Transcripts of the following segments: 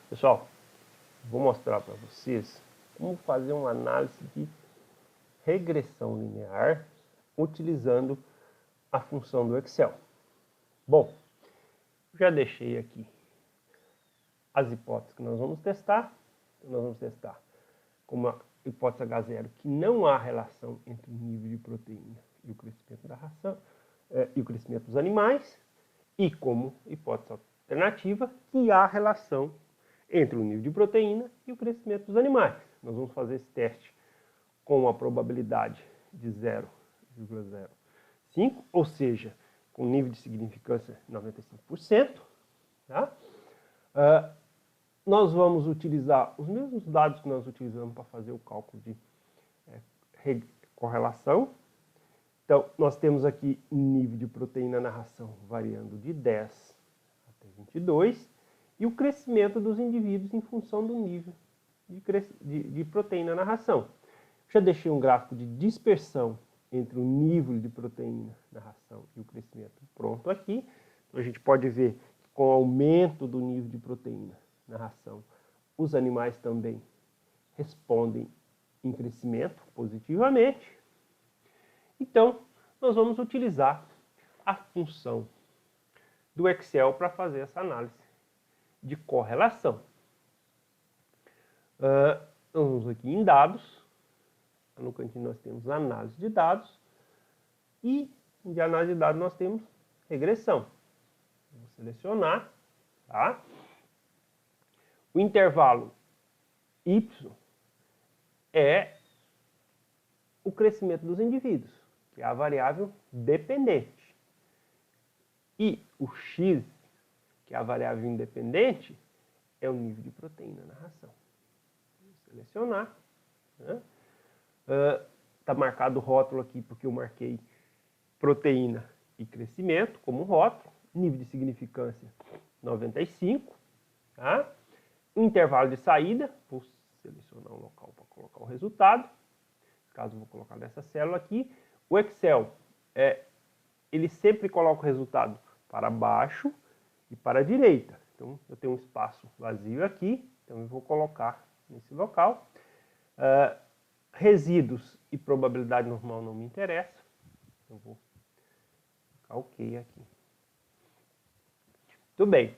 Pessoal, vou mostrar para vocês como fazer uma análise de regressão linear utilizando a função do Excel. Bom, já deixei aqui as hipóteses que nós vamos testar. Nós vamos testar como a hipótese H0, que não há relação entre o nível de proteína e o crescimento da ração e o crescimento dos animais, e como hipótese alternativa, que há relação entre o nível de proteína e o crescimento dos animais. Nós vamos fazer esse teste com a probabilidade de 0,05, ou seja, com nível de significância 95%. Tá? Nós vamos utilizar os mesmos dados que nós utilizamos para fazer o cálculo de correlação. Então, nós temos aqui nível de proteína na ração variando de 10 até 22, e o crescimento dos indivíduos em função do nível de proteína na ração. Já deixei um gráfico de dispersão entre o nível de proteína na ração e o crescimento pronto aqui. Então, a gente pode ver que com o aumento do nível de proteína na ração, os animais também respondem em crescimento positivamente. Então, nós vamos utilizar a função do Excel para fazer essa análise de correlação. Nós vamos aqui em dados. No cantinho nós temos análise de dados. E de análise de dados nós temos regressão. Vou selecionar. Tá? O intervalo Y é o crescimento dos indivíduos, que é a variável dependente. E o X, que é a variável independente, é o nível de proteína na ração. Vou selecionar. Está marcado o rótulo aqui porque eu marquei proteína e crescimento como rótulo. Nível de significância 95. Tá? O intervalo de saída, vou selecionar um local para colocar o resultado. No caso, eu vou colocar nessa célula aqui. O Excel, ele sempre coloca o resultado para baixo e para a direita. Então, eu tenho um espaço vazio aqui, então eu vou colocar nesse local. Resíduos e probabilidade normal não me interessa. Eu vou colocar OK aqui. Muito bem.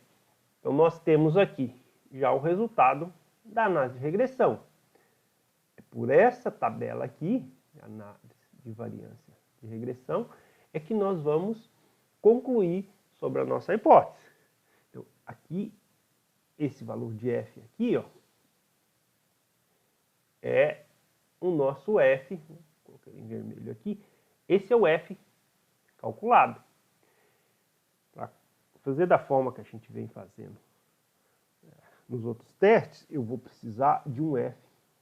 Então, nós temos aqui já o resultado da análise de regressão. Por essa tabela aqui, análise de variância de regressão, é que nós vamos concluir sobre a nossa hipótese. Então, aqui, esse valor de F aqui, ó, é o nosso F, coloquei em vermelho aqui, esse é o F calculado. Para fazer da forma que a gente vem fazendo nos outros testes, eu vou precisar de um F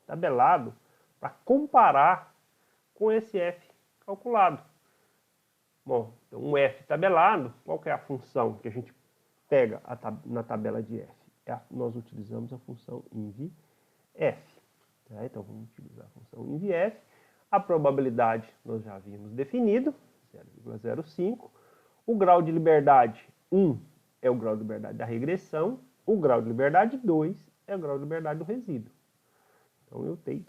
tabelado para comparar com esse F calculado. Bom, então um F tabelado, qual que é a função que a gente pega na tabela de F? Nós utilizamos a função inv_f. Tá? Então vamos utilizar a função inv_f. A probabilidade nós já havíamos definido, 0,05. O grau de liberdade 1 é o grau de liberdade da regressão. O grau de liberdade 2 é o grau de liberdade do resíduo. Então eu tenho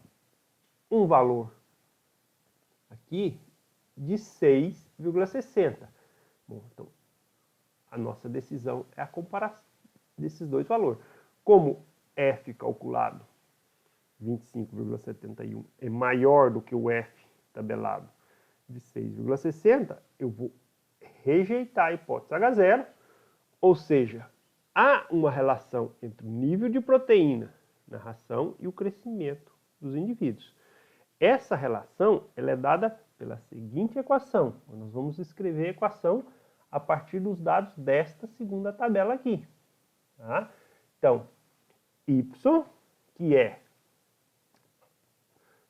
um valor aqui de 6,60. Bom, então a nossa decisão é a comparação desses dois valores. Como F calculado 25,71 é maior do que o F tabelado de 6,60, eu vou rejeitar a hipótese H0, ou seja, há uma relação entre o nível de proteína na ração e o crescimento dos indivíduos. Essa relação ela é dada pela seguinte equação. Nós vamos escrever a equação a partir dos dados desta segunda tabela aqui. Tá? Então, Y, que é,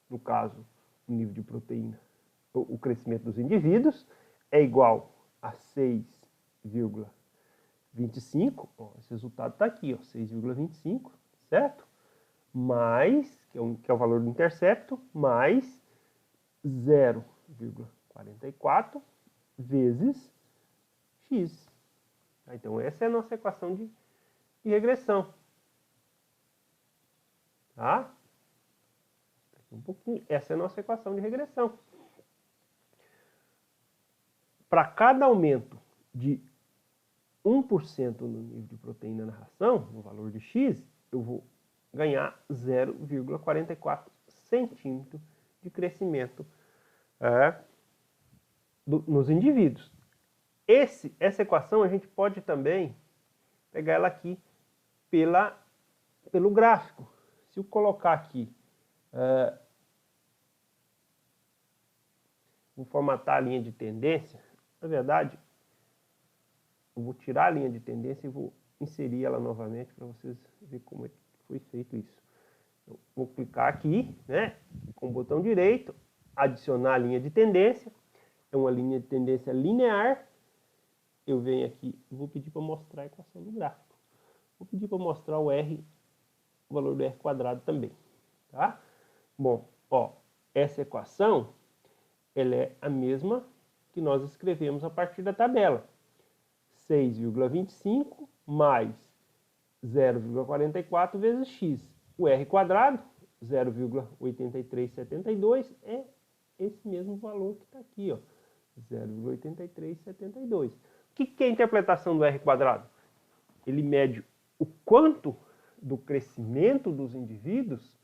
no caso, o nível de proteína, o crescimento dos indivíduos, é igual a 6,25. Esse resultado está aqui, 6,25, certo? Mais, que é o valor do intercepto, mais 0,44 vezes x. Então, essa é a nossa equação de regressão. Tá? Um pouquinho. Essa é a nossa equação de regressão. Para cada aumento de 1% no nível de proteína na ração, no valor de X, eu vou ganhar 0,44 centímetros de crescimento nos indivíduos. Essa equação a gente pode também pegar ela aqui pelo gráfico. Se eu colocar aqui, vou formatar a linha de tendência, na verdade, eu vou tirar a linha de tendência e vou inserir ela novamente para vocês verem como é que foi feito isso. Eu vou clicar aqui, né, com o botão direito, adicionar a linha de tendência. É uma linha de tendência linear. Eu venho aqui e vou pedir para mostrar a equação do gráfico. Vou pedir para mostrar o valor do R quadrado também. Tá? Bom, ó, essa equação ela é a mesma que nós escrevemos a partir da tabela. 6,25 mais 0,44 vezes x. O R quadrado, 0,8372, é esse mesmo valor que está aqui, ó, 0,8372. O que é a interpretação do R quadrado? Ele mede o quanto do crescimento dos indivíduos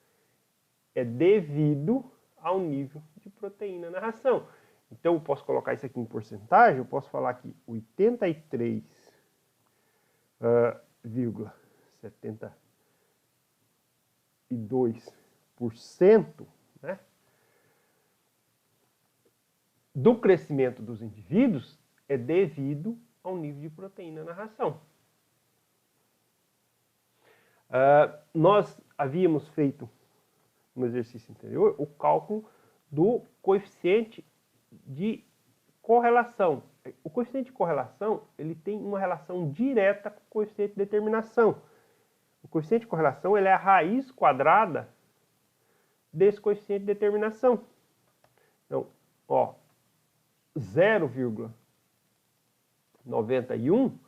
é devido ao nível de proteína na ração. Então, eu posso colocar isso aqui em porcentagem, eu posso falar que 83,72%, né, do crescimento dos indivíduos é devido ao nível de proteína na ração. Nós havíamos feito no exercício anterior o cálculo do coeficiente de correlação. O coeficiente de correlação ele tem uma relação direta com o coeficiente de determinação. O coeficiente de correlação ele é a raiz quadrada desse coeficiente de determinação. Então, ó, 0,91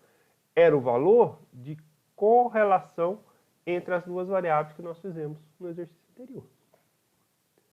era o valor de correlação entre as duas variáveis que nós fizemos no exercício anterior.